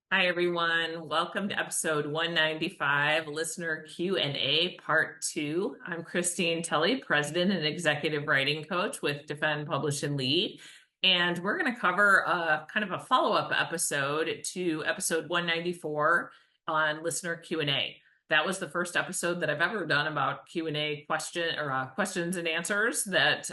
Hi, everyone. Welcome to episode 195, Listener Q&A Part 2. I'm Christine Tulley, President and Executive Writing Coach with Defend, Publish, and Lead. And we're going to cover kind of a follow-up episode to episode 194 on Listener Q&A. That was the first episode that I've ever done about Q&A questions and answers that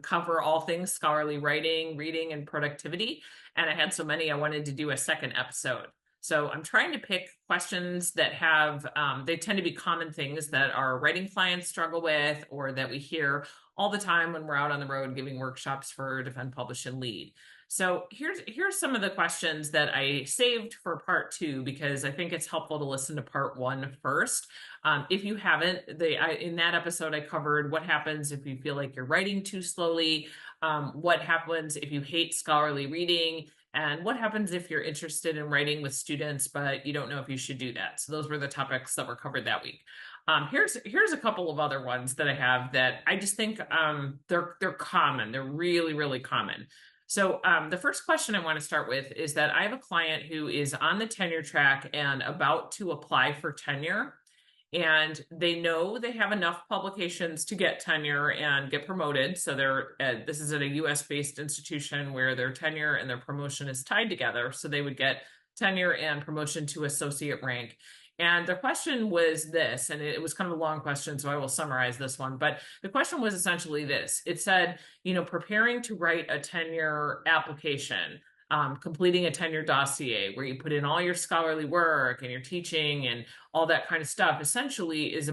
cover all things scholarly writing, reading, and productivity. And I had so many, I wanted to do a second episode. So I'm trying to pick questions that have, they tend to be common things that our writing clients struggle with or that we hear all the time when we're out on the road giving workshops for Defend, Publish, and Lead. So here's some of the questions that I saved for part 2 because I think it's helpful to listen to part 1 first. If you haven't, in that episode I covered what happens if you feel like you're writing too slowly, what happens if you hate scholarly reading, and what happens if you're interested in writing with students but you don't know if you should do that. So those were the topics that were covered that week. Here's a couple of other ones that I have that I just think they're common. They're really, really common. So the first question I want to start with is that I have a client who is on the tenure track and about to apply for tenure. And they know they have enough publications to get tenure and get promoted. So this is at a US-based institution where their tenure and their promotion is tied together. So they would get tenure and promotion to associate rank. And the question was this, and it was kind of a long question, so I will summarize this one. But the question was essentially this. It said, preparing to write a tenure application, completing a tenure dossier where you put in all your scholarly work and your teaching and all that kind of stuff essentially is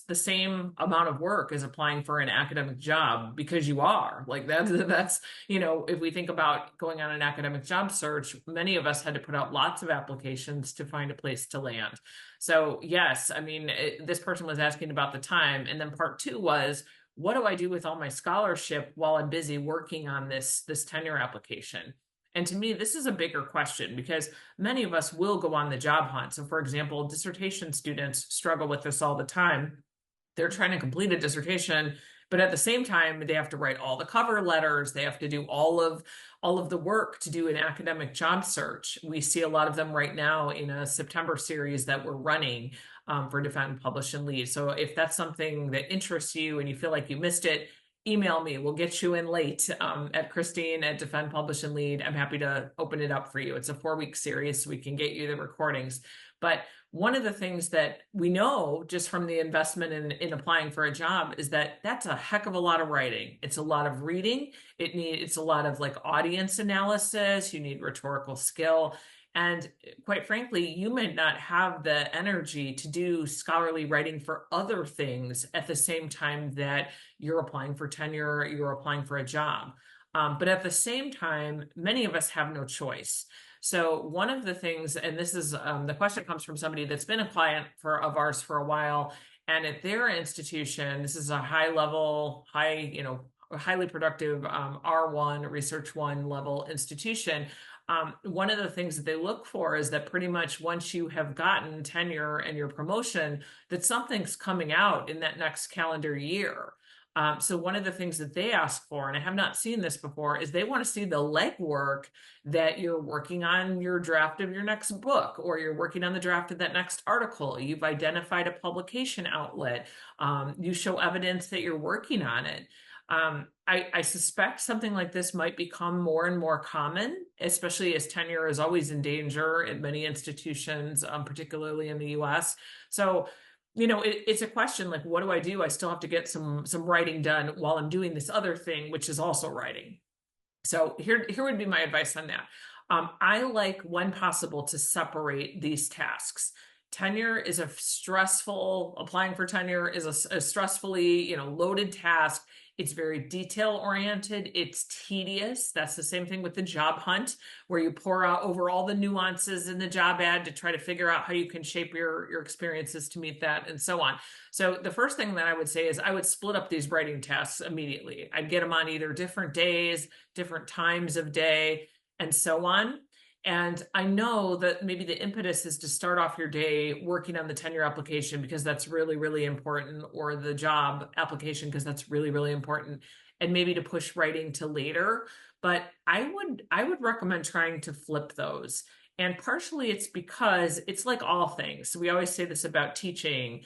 the same amount of work as applying for an academic job, because you are like that's if we think about going on an academic job search, many of us had to put out lots of applications to find a place to land. So yes, I mean, this person was asking about the time. And then part 2 was, what do I do with all my scholarship while I'm busy working on this tenure application? And to me, this is a bigger question because many of us will go on the job hunt. So for example, dissertation students struggle with this all the time. They're trying to complete a dissertation, but at the same time, they have to write all the cover letters. They have to do all of the work to do an academic job search. We see a lot of them right now in a September series that we're running for Defend, Publish, and Lead. So if that's something that interests you and you feel like you missed it, email me. We'll get you in late at Christine at Defend, Publish, and Lead. I'm happy to open it up for you. It's a 4-week series, so we can get you the recordings. But one of the things that we know just from the investment in applying for a job is that that's a heck of a lot of writing. It's a lot of reading. It's a lot of like audience analysis. You need rhetorical skill. And quite frankly, you might not have the energy to do scholarly writing for other things at the same time that you're applying for tenure, you're applying for a job. But at the same time, many of us have no choice. So one of the things, and this is the question comes from somebody that's been a client of ours for a while, and at their institution, this is a highly productive R1, Research 1 level institution. One of the things that they look for is that pretty much once you have gotten tenure and your promotion, that something's coming out in that next calendar year. So one of the things that they ask for, and I have not seen this before, is they want to see the legwork that you're working on your draft of your next book, or you're working on the draft of that next article. You've identified a publication outlet. You show evidence that you're working on it. I suspect something like this might become more and more common, especially as tenure is always in danger in many institutions, particularly in the US. So, it's a question like, what do I do? I still have to get some writing done while I'm doing this other thing, which is also writing. So here would be my advice on that. I like, when possible, to separate these tasks. Tenure is applying for tenure is a stressfully, loaded task. It's very detail oriented. It's tedious. That's the same thing with the job hunt, where you pour out over all the nuances in the job ad to try to figure out how you can shape your experiences to meet that, and so on. So the first thing that I would say is I would split up these writing tasks immediately. I'd get them on either different days, different times of day, and so on. And I know that maybe the impetus is to start off your day working on the tenure application because that's really, really important, or the job application because that's really, really important, and maybe to push writing to later. But I would recommend trying to flip those. And partially it's because it's like all things. So we always say this about teaching.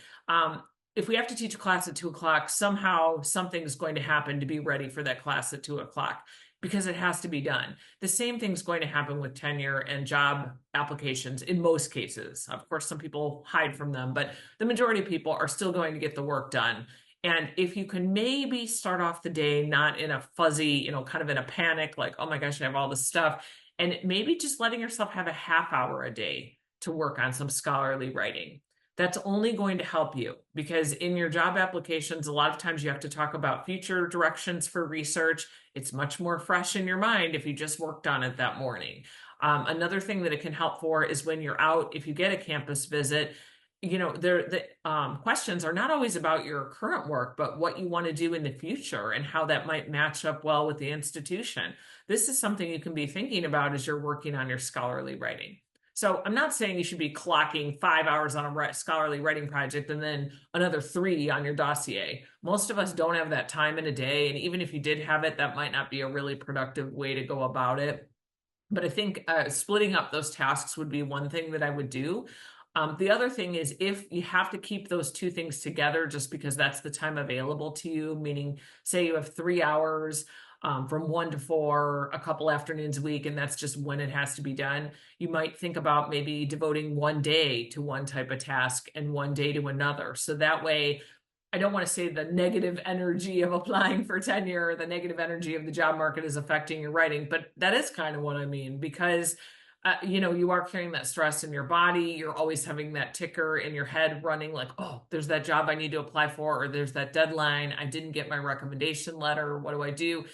If we have to teach a class at 2 o'clock, somehow something's going to happen to be ready for that class at 2 o'clock because it has to be done. The same thing's going to happen with tenure and job applications in most cases. Of course, some people hide from them, but the majority of people are still going to get the work done. And if you can maybe start off the day not in a fuzzy, kind of in a panic, like, oh my gosh, I have all this stuff, and maybe just letting yourself have a half hour a day to work on some scholarly writing. That's only going to help you because in your job applications, a lot of times you have to talk about future directions for research. It's much more fresh in your mind if you just worked on it that morning. Another thing that it can help for is when you're out, if you get a campus visit, the questions are not always about your current work, but what you want to do in the future and how that might match up well with the institution. This is something you can be thinking about as you're working on your scholarly writing. So I'm not saying you should be clocking 5 hours on a scholarly writing project and then another 3 on your dossier. Most of us don't have that time in a day. And even if you did have it, that might not be a really productive way to go about it. But I think splitting up those tasks would be one thing that I would do. The other thing is if you have to keep those two things together just because that's the time available to you, meaning say you have 3 hours from 1 to 4, a couple afternoons a week, and that's just when it has to be done. You might think about maybe devoting one day to one type of task and one day to another. So that way, I don't want to say the negative energy of applying for tenure or the negative energy of the job market is affecting your writing, but that is kind of what I mean because you are carrying that stress in your body. You're always having that ticker in your head running like, oh, there's that job I need to apply for, or there's that deadline. I didn't get my recommendation letter. What do I do?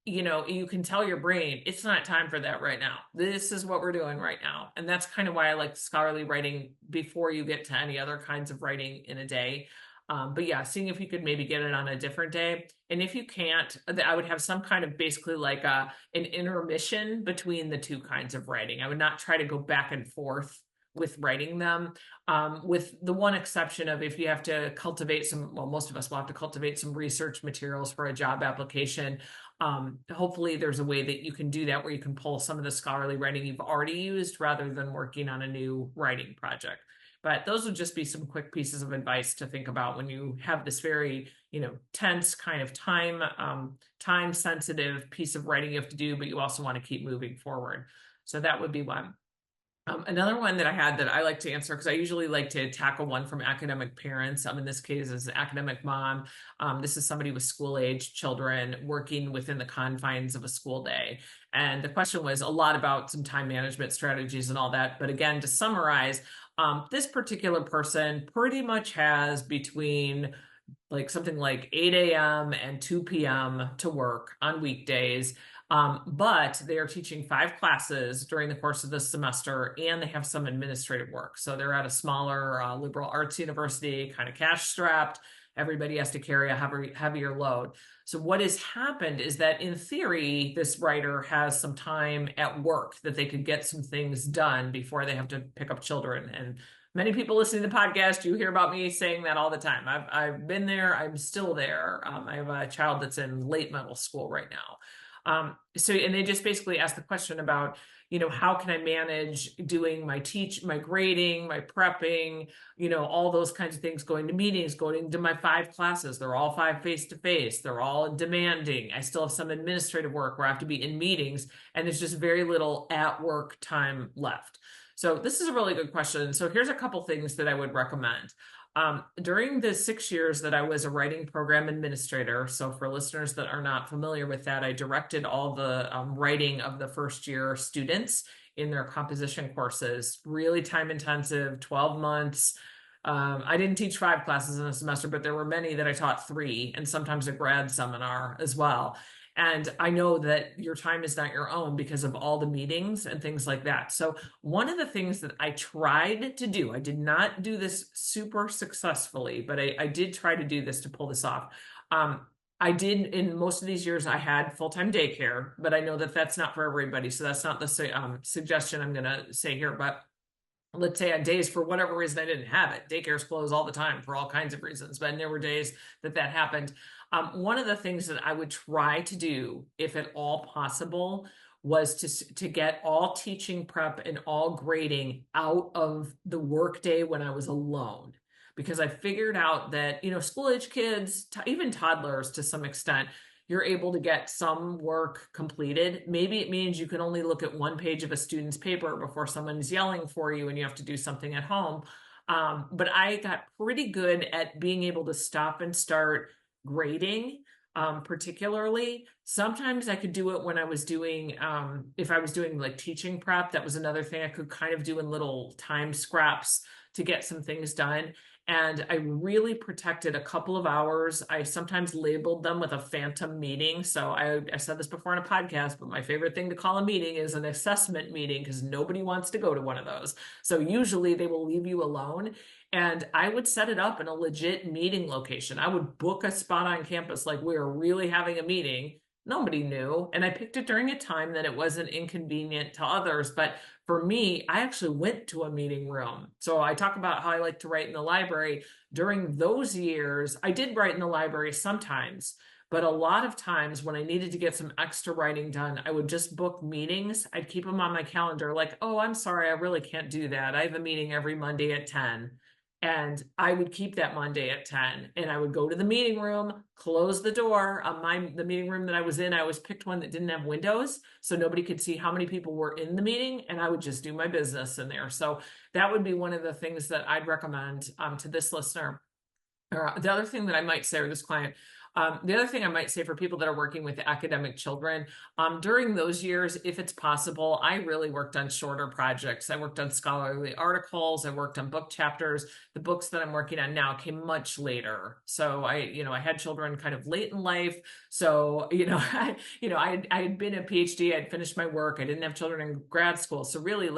You can tell your brain, it's not time for that right now. This is what we're doing right now. And that's kind of why I like scholarly writing before you get to any other kinds of writing in a day. But yeah, seeing if you could maybe get it on a different day. And if you can't, I would have some kind of basically like an intermission between the two kinds of writing. I would not try to go back and forth with writing them, with the one exception of if you have to cultivate most of us will have to cultivate some research materials for a job application. Hopefully there's a way that you can do that where you can pull some of the scholarly writing you've already used rather than working on a new writing project. But those would just be some quick pieces of advice to think about when you have this very, tense kind of time sensitive piece of writing you have to do, but you also want to keep moving forward. So that would be one. Another one that I had that I like to answer, because I usually like to tackle one from academic parents. In this case, is an academic mom. This is somebody with school-age children working within the confines of a school day. And the question was a lot about some time management strategies and all that. But again, to summarize, this particular person pretty much has between something like 8 a.m. and 2 p.m. to work on weekdays. But they are teaching 5 classes during the course of this semester, and they have some administrative work. So they're at a smaller liberal arts university, kind of cash strapped. Everybody has to carry a heavier load. So what has happened is that in theory, this writer has some time at work that they could get some things done before they have to pick up children. And many people listening to the podcast, you hear about me saying that all the time. I've been there. I'm still there. I have a child that's in late middle school right now. And they just basically ask the question about, how can I manage doing my grading, my prepping, all those kinds of things, going to meetings, going to my 5 classes. They're all 5 face-to-face. They're all demanding. I still have some administrative work where I have to be in meetings, and there's just very little at work time left. So this is a really good question. So here's a couple things that I would recommend. During the 6 years that I was a writing program administrator, so for listeners that are not familiar with that, I directed all the writing of the first year students in their composition courses, really time intensive, 12 months. I didn't teach 5 classes in a semester, but there were many that I taught 3 and sometimes a grad seminar as well. And I know that your time is not your own because of all the meetings and things like that. So one of the things that I tried to do, I did not do this super successfully, but I did try to do this to pull this off. I did, in most of these years, I had full-time daycare, but I know that that's not for everybody. So that's not the suggestion I'm going to say here. But let's say on days, for whatever reason, I didn't have it. Daycares close all the time for all kinds of reasons, but there were days that happened. One of the things that I would try to do, if at all possible, was to get all teaching prep and all grading out of the workday when I was alone. Because I figured out that, school age kids, even toddlers to some extent, you're able to get some work completed. Maybe it means you can only look at one page of a student's paper before someone's yelling for you and you have to do something at home. But I got pretty good at being able to stop and start grading, particularly. Sometimes I could do it when I was doing, if I was doing like teaching prep, that was another thing I could kind of do in little time scraps to get some things done. And I really protected a couple of hours. I sometimes labeled them with a phantom meeting. So I said this before on a podcast, but my favorite thing to call a meeting is an assessment meeting because nobody wants to go to one of those. So usually they will leave you alone. And I would set it up in a legit meeting location. I would book a spot on campus like we were really having a meeting. Nobody knew. And I picked it during a time that it wasn't inconvenient to others. But for me, I actually went to a meeting room. So I talk about how I like to write in the library. During those years, I did write in the library sometimes, but a lot of times when I needed to get some extra writing done, I would just book meetings. I'd keep them on my calendar like, oh, I'm sorry, I really can't do that. I have a meeting every Monday at 10. And I would keep that Monday at 10 and I would go to the meeting room, close the door. The meeting room that I was in, I always picked one that didn't have windows so nobody could see how many people were in the meeting, and I would just do my business in there. So that would be one of the things that I'd recommend to this listener. Or the other thing that I might say, or this client, the other thing I might say for people that are working with academic children, during those years, if it's possible, I really worked on shorter projects. I worked on scholarly articles. I worked on book chapters. The books that I'm working on now came much later. So I had children kind of late in life. So, I had been a PhD. I'd finished my work. I didn't have children in grad school. So really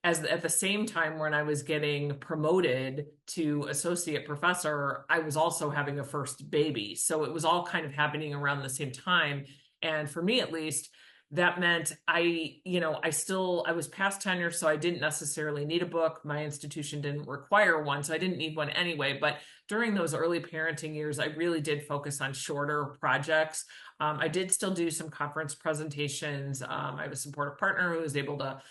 at the same time when I was getting promoted to associate professor, I was also having a first baby. So it was all kind of happening around the same time. And for me, at least, that meant I was past tenure, so I didn't necessarily need a book. My institution didn't require one, so I didn't need one anyway. But during those early parenting years, I really did focus on shorter projects. I did still do some conference presentations. I have a supportive partner who was able to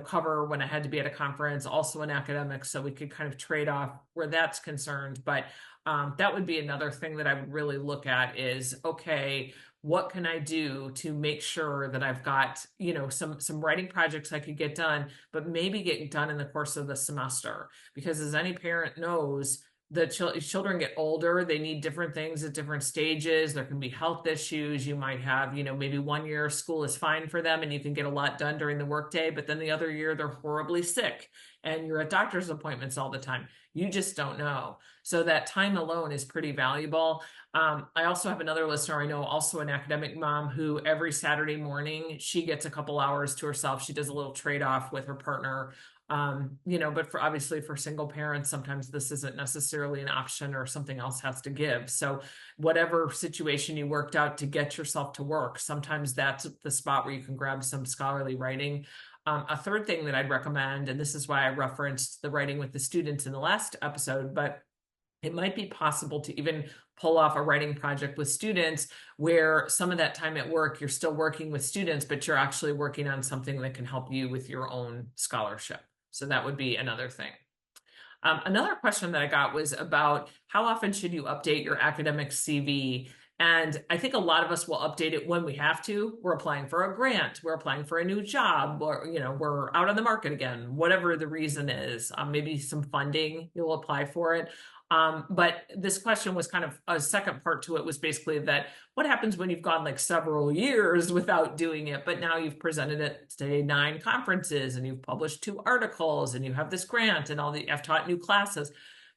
cover when I had to be at a conference, also an academic, so we could kind of trade off where that's concerned. But that would be another thing that I would really look at is, okay, what can I do to make sure that I've got, some writing projects I could get done, but maybe get done in the course of the semester? Because as any parent knows, the children get older, they need different things at different stages. There can be health issues. You might have, maybe one year school is fine for them and you can get a lot done during the workday, but then the other year they're horribly sick and you're at doctor's appointments all the time. You just don't know. So that time alone is pretty valuable. I also have another listener I know, also an academic mom, who every Saturday morning, she gets a couple hours to herself. She does a little trade-off with her partner. But obviously for single parents, sometimes this isn't necessarily an option or something else has to give. So whatever situation you worked out to get yourself to work, sometimes that's the spot where you can grab some scholarly writing. A third thing that I'd recommend, and this is why I referenced the writing with the students in the last episode, but it might be possible to even pull off a writing project with students where some of that time at work, you're still working with students, but you're actually working on something that can help you with your own scholarship. So that would be another thing. Another question that I got was about how often should you update your academic CV? And I think a lot of us will update it when we have to. We're applying for a grant, we're applying for a new job, or we're out on the market again, whatever the reason is. Maybe some funding, you'll apply for it. But this question was kind of a second part to it, was basically that what happens when you've gone like several years without doing it, but now you've presented at, say, 9 conferences and you've published 2 articles and you have this grant and I've taught new classes,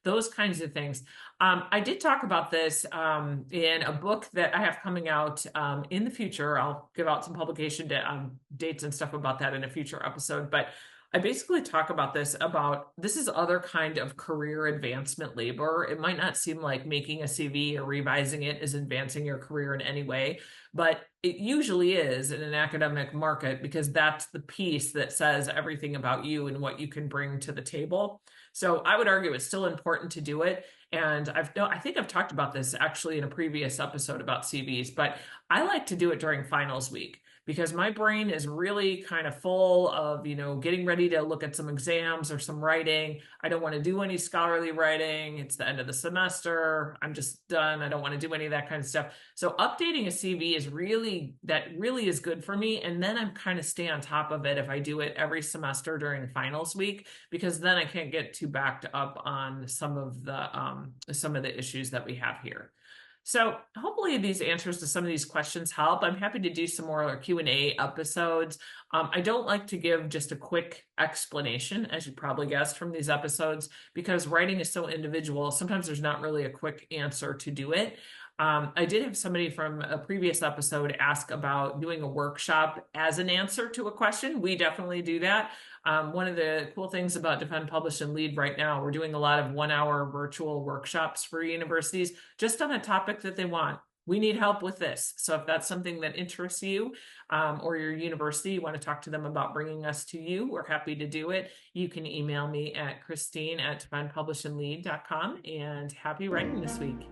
those kinds of things. I did talk about this in a book that I have coming out in the future. I'll give out some publication dates and stuff about that in a future episode, but I basically talk about this is other kind of career advancement labor. It might not seem like making a CV or revising it is advancing your career in any way, but it usually is in an academic market because that's the piece that says everything about you and what you can bring to the table. So I would argue it's still important to do it. And I think I've talked about this actually in a previous episode about CVs, but I like to do it during finals week, because my brain is really kind of full of, getting ready to look at some exams or some writing. I don't want to do any scholarly writing. It's the end of the semester. I'm just done. I don't want to do any of that kind of stuff. So updating a CV really is good for me. And then I'm kind of stay on top of it if I do it every semester during finals week, because then I can't get too backed up on some of the issues that we have here. So hopefully these answers to some of these questions help. I'm happy to do some more Q&A episodes. I don't like to give just a quick explanation, as you probably guessed from these episodes, because writing is so individual. Sometimes there's not really a quick answer to do it. I did have somebody from a previous episode ask about doing a workshop as an answer to a question. We definitely do that. One of the cool things about Defend, Publish, and Lead right now, we're doing a lot of 1-hour virtual workshops for universities just on a topic that they want. We need help with this. So if that's something that interests you or your university, you want to talk to them about bringing us to you, we're happy to do it. You can email me at Christine@defendpublishandlead.com, and happy writing this week.